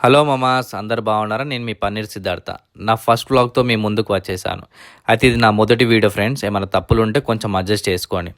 Hello మామాస్, అందరు బాగున్నారా? నేను మీ పన్నీర్ సిద్ధార్థ. నా ఫస్ట్ వ్లాగ్తో మీ ముందుకు వచ్చేసాను. అయితే ఇది నా మొదటి వీడియో ఫ్రెండ్స్. ఏమైనా తప్పులు ఉంటే కొంచెం అడ్జస్ట్ చేసుకోండి.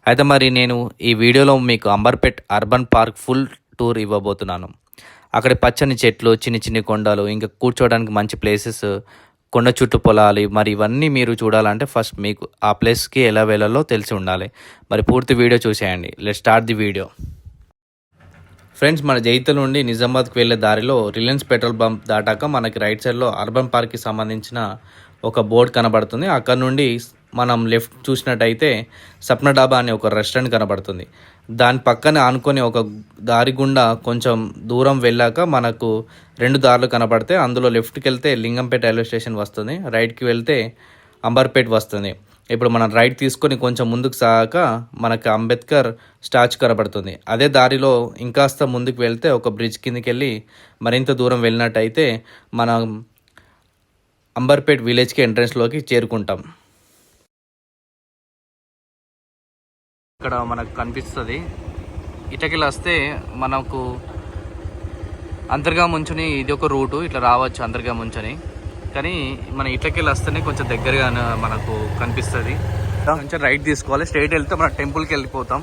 అయితే మరి నేను ఈ వీడియోలో మీకు Amberpet urban park full tour ఇవ్వబోతున్నాను. అక్కడ పచ్చని చెట్లు, చిన్ని చిన్ని కొండలు, ఇంకా కూర్చోవడానికి మంచి ప్లేసెస్, కొండ చుట్టూ పొలాలు, మరి ఇవన్నీ మీరు చూడాలంటే ఫస్ట్ మీకు ఆ ప్లేస్కి ఎలా వెళ్ళాలో తెలిసి ఉండాలి. మరి పూర్తి వీడియో చూసేయండి. Let's start the video. Friends, మన జైతల్ నుండి నిజామాబాద్కి వెళ్ళే దారిలో రిలయన్స్ పెట్రోల్ బంప్ దాటాక మనకి రైట్ సైడ్లో అర్బన్ పార్క్కి సంబంధించిన ఒక బోర్డు కనబడుతుంది. అక్కడ నుండి మనం లెఫ్ట్ చూసినట్టయితే సప్న డాబా అనే ఒక రెస్టారెంట్ కనబడుతుంది. దాని పక్కన ఆనుకొని ఒక దారి గుండా కొంచెం దూరం వెళ్ళాక మనకు రెండు దారులు కనబడితే అందులో లెఫ్ట్కి వెళ్తే లింగంపేట రైల్వే స్టేషన్ వస్తుంది, రైట్కి వెళ్తే అంబర్పేట్ వస్తుంది. ఇప్పుడు మనం రైట్ తీసుకొని కొంచెం ముందుకు సాగాక మనకు అంబేద్కర్ స్టాచ్యూ కనబడుతుంది. అదే దారిలో ఇంకాస్త ముందుకు వెళ్తే ఒక బ్రిడ్జ్ కిందకి వెళ్ళి మరింత దూరం వెళ్ళినట్టయితే మనం అంబర్పేట్ విలేజ్కి ఎంట్రన్స్లోకి చేరుకుంటాం. ఇక్కడ మనకు కనిపిస్తుంది, ఇటకెళ్ళి వస్తే మనకు అంతర్గా ముంచుని ఇది ఒక రూటు, ఇట్లా రావచ్చు అంతర్గా ముంచని. కానీ మన ఇట్లకెళ్ళి వస్తేనే కొంచెం దగ్గరగా మనకు కనిపిస్తుంది. కొంచెం రైట్ తీసుకోవాలి, స్ట్రైట్ వెళ్తే మనం టెంపుల్కి వెళ్ళిపోతాం.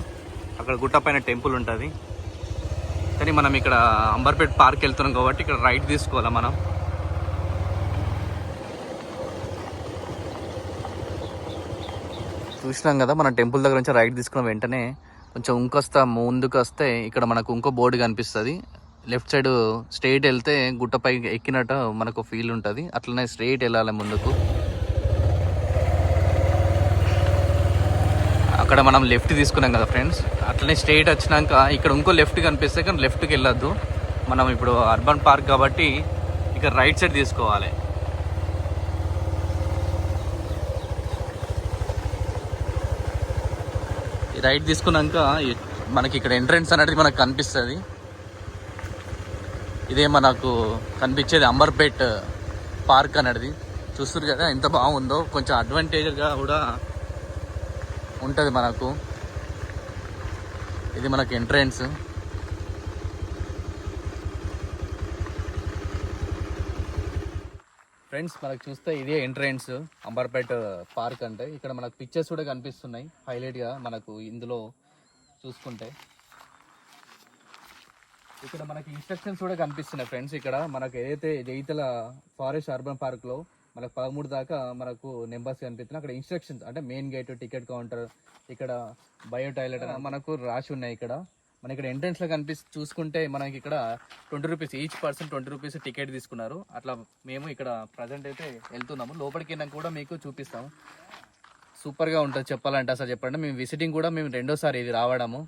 అక్కడ గుట్ట పైన టెంపుల్ ఉంటుంది. కానీ మనం ఇక్కడ అంబర్పేట్ పార్క్ వెళ్తున్నాం కాబట్టి ఇక్కడ రైట్ తీసుకోవాలి. మనం చూసినాం కదా, మన టెంపుల్ దగ్గర నుంచి రైట్ తీసుకున్న వెంటనే కొంచెం ఇంకొస్తా ముందుకు వస్తే ఇక్కడ మనకు ఇంకో బోర్డు కనిపిస్తుంది. లెఫ్ట్ సైడ్ స్ట్రైట్ వెళ్తే గుట్టపై ఎక్కినట్టు మనకు ఫీల్ ఉంటుంది. అట్లనే స్ట్రైట్ వెళ్ళాలి ముందుకు. అక్కడ మనం లెఫ్ట్ తీసుకున్నాం కదా ఫ్రెండ్స్, అట్లనే స్ట్రైట్ వచ్చినాక ఇక్కడ ఇంకో లెఫ్ట్ కనిపిస్తే కానీ లెఫ్ట్కి వెళ్ళొద్దు. మనం ఇప్పుడు అర్బన్ పార్క్ కాబట్టి ఇక్కడ రైట్ సైడ్ తీసుకోవాలి. రైట్ తీసుకున్నాక మనకి ఇక్కడ ఎంట్రన్స్ అనేది మనకు కనిపిస్తుంది. ఇదే మనకు కనిపించేది అంబర్పేట్ పార్క్ అనేది. చూస్తారు కదా ఎంత బాగుందో, కొంచెం అడ్వాంటేజ్గా కూడా ఉంటుంది మనకు. ఇది మనకు ఎంట్రన్స్. ఫ్రెండ్స్, మనకు చూస్తే ఇదే ఎంట్రన్స్ అంబర్పేట్ పార్క్ అంటే. ఇక్కడ మనకు పిక్చర్స్ కూడా కనిపిస్తున్నాయి హైలైట్గా మనకు ఇందులో చూసుకుంటే. ఇక్కడ మనకి ఇన్స్ట్రక్షన్స్ కూడా కనిపిస్తున్నాయి ఫ్రెండ్స్. ఇక్కడ మనకు ఏదైతే జైతల ఫారెస్ట్ అర్బన్ పార్క్లో మనకు 13 దాకా మనకు నెంబర్స్ కనిపిస్తున్నాయి. అక్కడ ఇన్స్ట్రక్షన్స్ అంటే మెయిన్ గేట్, టికెట్ కౌంటర్, ఇక్కడ బయో టాయిలెట్ మనకు రాసి ఉన్నాయి. ఇక్కడ మన ఇక్కడ ఎంట్రన్స్లో చూసుకుంటే మనకి ఇక్కడ 20 rupees each person 20 rupees ticket తీసుకున్నారు. అట్లా మేము ఇక్కడ ప్రజెంట్ అయితే వెళ్తున్నాము. లోపలికి వెళ్ళాక కూడా మీకు చూపిస్తాము. సూపర్గా ఉంటుంది చెప్పాలంటే. అసలు చెప్పండి, మేము విజిటింగ్ కూడా మేము రెండోసారి ఇది రావడము.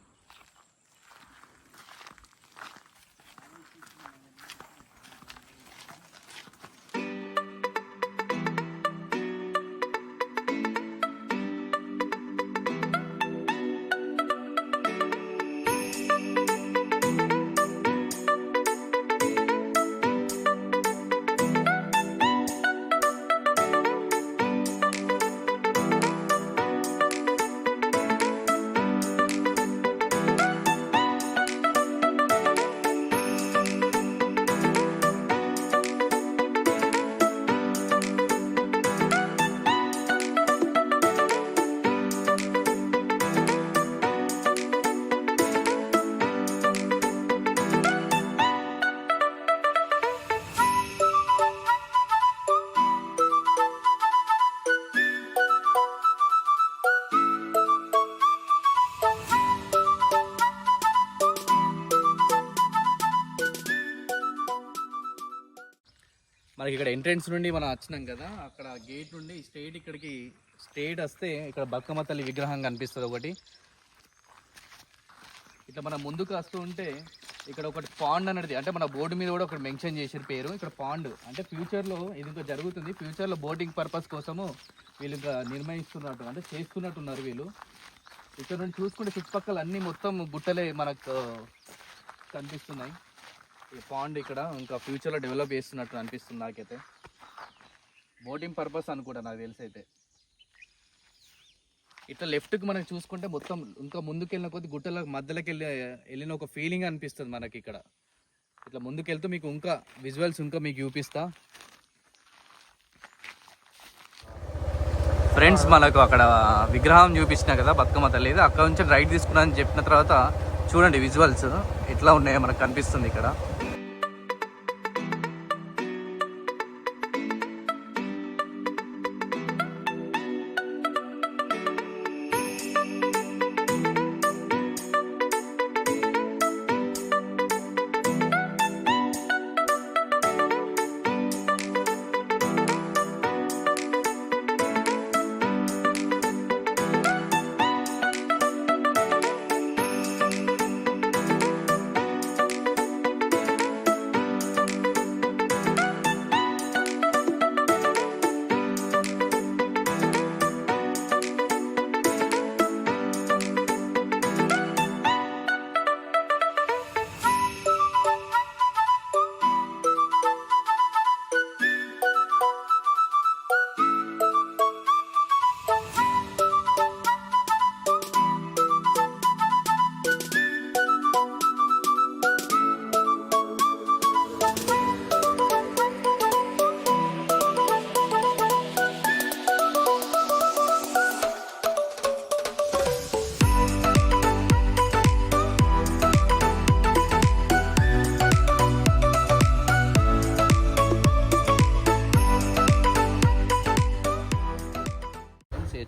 మనకి ఇక్కడ ఎంట్రన్స్ నుండి మనం వచ్చినాం కదా, అక్కడ గేట్ నుండి స్ట్రైట్ ఇక్కడికి స్ట్రైట్ వస్తే ఇక్కడ బతుకమ్మ తల్లి విగ్రహం కనిపిస్తుంది ఒకటి. ఇట్లా మనం ముందుకు వస్తూ ఉంటే ఇక్కడ ఒకటి పాండ్ అనేది, అంటే మన బోర్డు మీద కూడా ఒకటి మెన్షన్ చేసిన పేరు. ఇక్కడ పాండ్ అంటే ఫ్యూచర్లో ఇది ఇంకా జరుగుతుంది. ఫ్యూచర్లో బోటింగ్ పర్పస్ కోసము వీళ్ళు ఇంకా నిర్ణయిస్తున్నట్టు, అంటే చేస్తున్నట్టున్నారు వీళ్ళు. ఇక్కడ నుండి చూసుకుంటే చుట్టుపక్కల అన్నీ మొత్తం గుట్టలే మనకు కనిపిస్తున్నాయి. ఈ పాండ్ ఇక్కడ ఇంకా ఫ్యూచర్లో డెవలప్ చేస్తున్నట్టు అనిపిస్తుంది నాకైతే. బోటింగ్ పర్పస్ అనుకుంటా నాకు తెలిసి అయితే. ఇట్లా లెఫ్ట్కి మనకి చూసుకుంటే మొత్తం ఇంకా ముందుకు వెళ్ళిన కొద్ది గుట్టల మధ్యలోకి వెళ్ళిన ఒక ఫీలింగ్ అనిపిస్తుంది మనకి ఇక్కడ. ఇట్లా ముందుకెళ్తూ మీకు ఇంకా విజువల్స్ ఇంకా మీకు చూపిస్తా. ఫ్రెండ్స్ మనకు అక్కడ విగ్రహం చూపించినా కదా బతుకమ్మ తల్లిది, అక్కడ నుంచి రైట్ తీసుకున్నా అని చెప్పిన తర్వాత చూడండి విజువల్స్ ఎట్లా ఉన్నాయో మనకు కనిపిస్తుంది ఇక్కడ.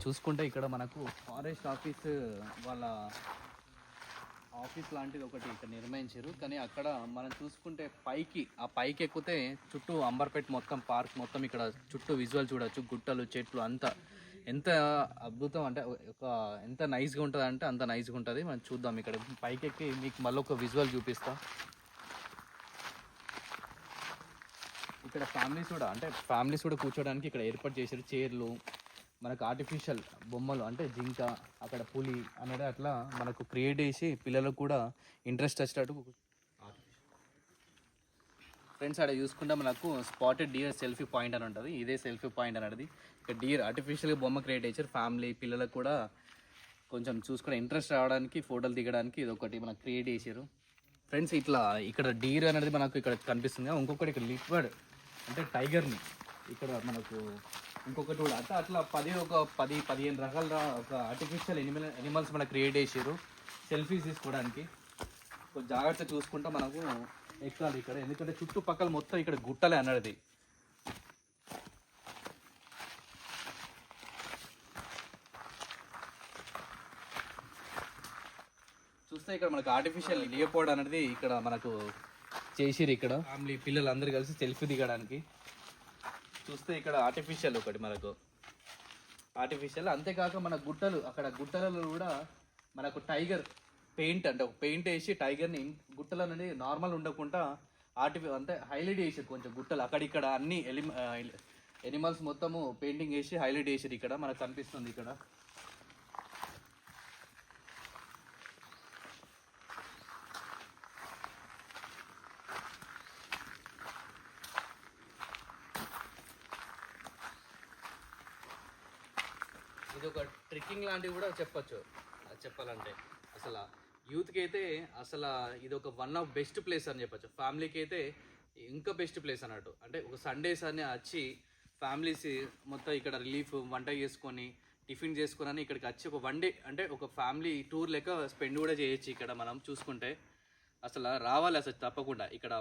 చూసుకుంటే ఇక్కడ మనకు ఫారెస్ట్ ఆఫీస్ వాళ్ళ ఆఫీస్ లాంటిది ఒకటి ఇక్కడ నిర్మించారు. కానీ అక్కడ మనం చూసుకుంటే ఆ పైకి ఎక్కితే చుట్టూ అంబర్పేట మొత్తం పార్క్ మొత్తం ఇక్కడ చుట్టూ విజువల్ చూడొచ్చు, గుట్టలు చెట్లు అంతా ఎంత అద్భుతం అంటే ఎంత నైస్గా ఉంటుంది అంటే అంత నైస్గా ఉంటుంది. మనం చూద్దాం ఇక్కడ పైకి ఎక్కి మీకు మళ్ళీ ఒక విజువల్ చూపిస్తా. ఇక్కడ ఫ్యామిలీస్ కూడా కూర్చోడానికి ఇక్కడ ఏర్పాటు చేశారు చైర్లు, మనకు ఆర్టిఫిషియల్ బొమ్మలు అంటే జింక, అక్కడ పులి అనేది అట్లా మనకు క్రియేట్ చేసి పిల్లలకు కూడా ఇంట్రెస్ట్ వచ్చేటట్టు. ఫ్రెండ్స్ అక్కడ చూసుకుంటే మనకు స్పాటెడ్ డియర్ సెల్ఫీ పాయింట్ అని ఉంటుంది. ఇదే సెల్ఫీ పాయింట్ అనేది ఇక్కడ డియర్ ఆర్టిఫిషియల్గా బొమ్మ క్రియేట్ చేశారు. ఫ్యామిలీ పిల్లలకు కూడా కొంచెం చూసుకునే ఇంట్రెస్ట్ రావడానికి ఫోటోలు దిగడానికి ఇది ఒకటి మనకు క్రియేట్ చేశారు. ఫ్రెండ్స్ ఇట్లా ఇక్కడ డీర్ అనేది మనకు ఇక్కడ కనిపిస్తుంది. ఇంకొకటి ఇక్కడ లిక్విడ్ అంటే టైగర్ని ఇక్కడ మనకు ఇంకొకటి కూడా అంటే అట్లా 10-15 రకాల ఒక ఆర్టిఫిషియల్ ఎనిమల్స్ మనకు క్రియేట్ చేసారు సెల్ఫీస్ తీసుకోవడానికి. కొంచెం జాగ్రత్త చూసుకుంటా మనకు ఎక్కాలి ఇక్కడ, ఎందుకంటే చుట్టుపక్కల మొత్తం ఇక్కడ గుట్టలే అన్నది. చూస్తే ఇక్కడ మనకు ఆర్టిఫిషియల్ లియోపార్డ్ అనేది ఇక్కడ మనకు చేసిరు. ఇక్కడ ఫ్యామిలీ పిల్లలు అందరూ కలిసి సెల్ఫీ దిగడానికి. చూస్తే ఇక్కడ ఆర్టిఫిషియల్ ఒకటి మనకు ఆర్టిఫిషియల్, అంతేకాక మన గుట్టలు అక్కడ గుట్టలలో కూడా మనకు టైగర్ పెయింట్ అంటే ఒక పెయింట్ వేసి టైగర్ని గుట్టలు అనేది నార్మల్ ఉండకుండా అంటే హైలైట్ చేసారు కొంచెం గుట్టలు అక్కడిక్కడ అన్ని ఎనిమల్స్ మొత్తము పెయింటింగ్ వేసి హైలైట్ చేసారు. ఇక్కడ మనకు కనిపిస్తుంది ఇక్కడ. ఇది ఒక ట్రెక్కింగ్ లాంటివి కూడా చెప్పచ్చు. చెప్పాలంటే అసలు యూత్కి అయితే అసలు ఇది ఒక వన్ ఆఫ్ బెస్ట్ ప్లేస్ అని చెప్పచ్చు. ఫ్యామిలీకి అయితే ఇంకా బెస్ట్ ప్లేస్ అన్నట్టు. అంటే ఒక సండేస్ అని వచ్చి ఫ్యామిలీస్ మొత్తం ఇక్కడ రిలీఫ్ వంట చేసుకొని టిఫిన్ చేసుకొని ఇక్కడికి వచ్చి ఒక వన్ డే అంటే ఒక ఫ్యామిలీ టూర్ లెక్క స్పెండ్ కూడా చేయొచ్చు. ఇక్కడ మనం చూసుకుంటే అసలు రావాలి అసలు తప్పకుండా. ఇక్కడ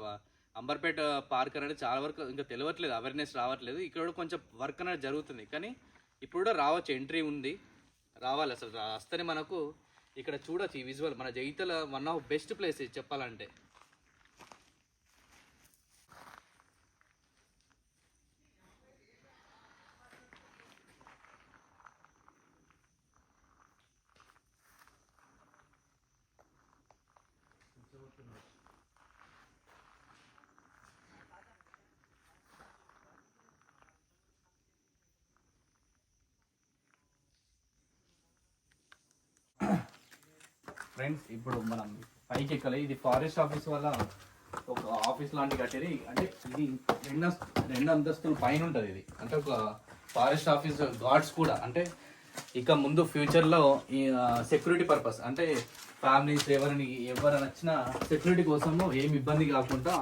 అంబర్పేట పార్క్ అనేది చాలా వరకు ఇంకా తెలియట్లేదు, అవేర్నెస్ రావట్లేదు. ఇక్కడ కూడా కొంచెం వర్క్ అనేది జరుగుతుంది, కానీ ఇప్పుడు కూడా రావచ్చు, ఎంట్రీ ఉంది, రావాలి. అసలు వస్తేనే మనకు ఇక్కడ చూడొచ్చు ఈ విజువల్. మన Jagtial one of best place చెప్పాలంటే. ఫ్రెండ్స్ ఇప్పుడు మనం పైకి ఎక్కాలి. ఇది ఫారెస్ట్ ఆఫీస్ వల్ల ఒక ఆఫీస్ లాంటి కట్టేది. అంటే ఇది రెండు అంతస్తుల పైన ఉంటుంది. ఇది అంటే ఒక ఫారెస్ట్ ఆఫీస్ గార్డ్స్ కూడా అంటే ఇక ముందు ఫ్యూచర్లో ఈ సెక్యూరిటీ పర్పస్ అంటే ఫ్యామిలీస్ ఎవరు నచ్చినా సెక్యూరిటీ కోసము ఏమి ఇబ్బంది కాకుండా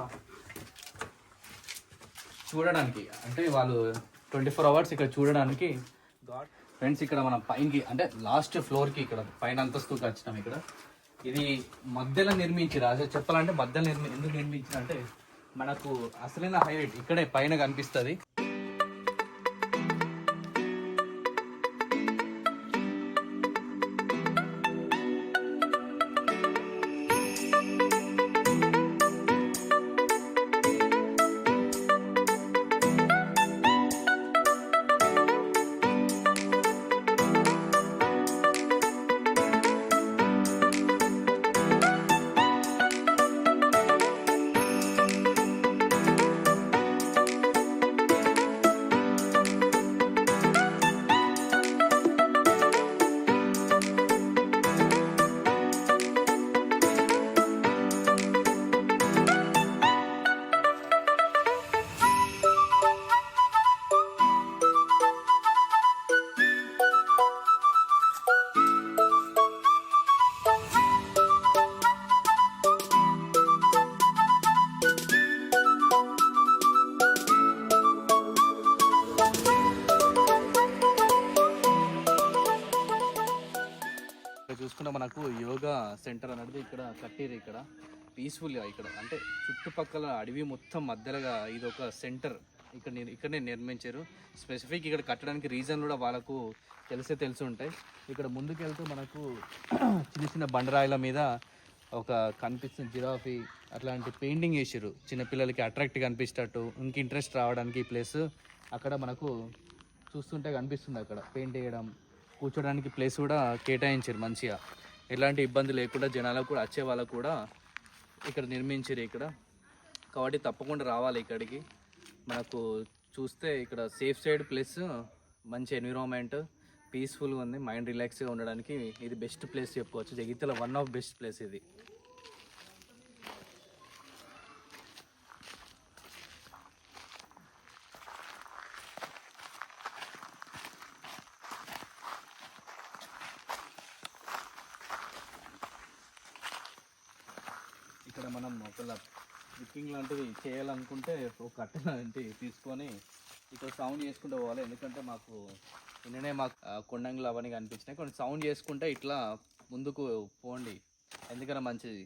చూడడానికి, అంటే వాళ్ళు 24 hours ఇక్కడ చూడడానికి. ఫ్రెండ్స్ ఇక్కడ మనం పైకి అంటే లాస్ట్ ఫ్లోర్కి ఇక్కడ పైన అంతస్తుకి వచ్చినాం. ఇక్కడ ఇది మధ్యలో నిర్మించారు. అసలు చెప్పాలంటే మధ్యలో ఎందుకు నిర్మించారు అంటే మనకు అసలైన హైలైట్ ఇక్కడే పైన కనిపిస్తుంది. చూసుకుంటే మనకు యోగా సెంటర్ అనేది ఇక్కడ కట్టిరు. ఇక్కడ పీస్ఫుల్గా ఇక్కడ అంటే చుట్టుపక్కల అడవి మొత్తం మధ్యలోగా ఇది ఒక సెంటర్ ఇక్కడనే నిర్మించారు. స్పెసిఫిక్ ఇక్కడ కట్టడానికి రీజన్ కూడా వాళ్ళకు తెలిసి ఉంటాయి. ఇక్కడ ముందుకు వెళ్తూ మనకు చిన్న చిన్న బండరాయిల మీద ఒక కనిపిస్తున్న జిరాఫీ అట్లాంటి పెయింటింగ్ వేసారు. చిన్నపిల్లలకి అట్రాక్ట్గా అనిపించేటట్టు ఇంక ఇంట్రెస్ట్ రావడానికి ఈ ప్లేస్ అక్కడ మనకు చూస్తుంటే కనిపిస్తుంది. అక్కడ పెయింట్ వేయడం, కూర్చోడానికి ప్లేస్ కూడా కేటాయించారు మంచిగా. ఎలాంటి ఇబ్బంది లేకుండా జనాలకు కూడా వచ్చే వాళ్ళకు కూడా ఇక్కడ నిర్మించారు ఇక్కడ. కాబట్టి తప్పకుండా రావాలి ఇక్కడికి. మనకు చూస్తే ఇక్కడ సేఫ్ సైడ్ ప్లస్ మంచి ఎన్విరాన్మెంట్ పీస్ఫుల్గా ఉంది. మైండ్ రిలాక్స్గా ఉండడానికి ఇది బెస్ట్ ప్లేస్ చెప్పుకోవచ్చు. Jagtial one of best place ఇది. ఇక్కడ మనం ఒకవేళ ట్రిప్పింగ్ లాంటివి చేయాలనుకుంటే ఒక కట్టె లాంటివి తీసుకొని ఇక్కడ సౌండ్ చేసుకుంటూ పోవాలి. ఎందుకంటే మాకు నిన్ననే మాకు కొండంగులు అవన్నీ కనిపించినాయి. కొన్ని సౌండ్ చేసుకుంటే ఇట్లా ముందుకు పోండి, ఎందుకన్నా మంచిది.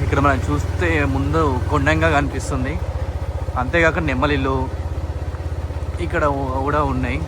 ఇక్కడ మనం చూస్తే ముందు కొండంగా కనిపిస్తుంది. అంతేకాక నెమ్మలిల్లు ఇక్కడ కూడా ఉన్నాయి.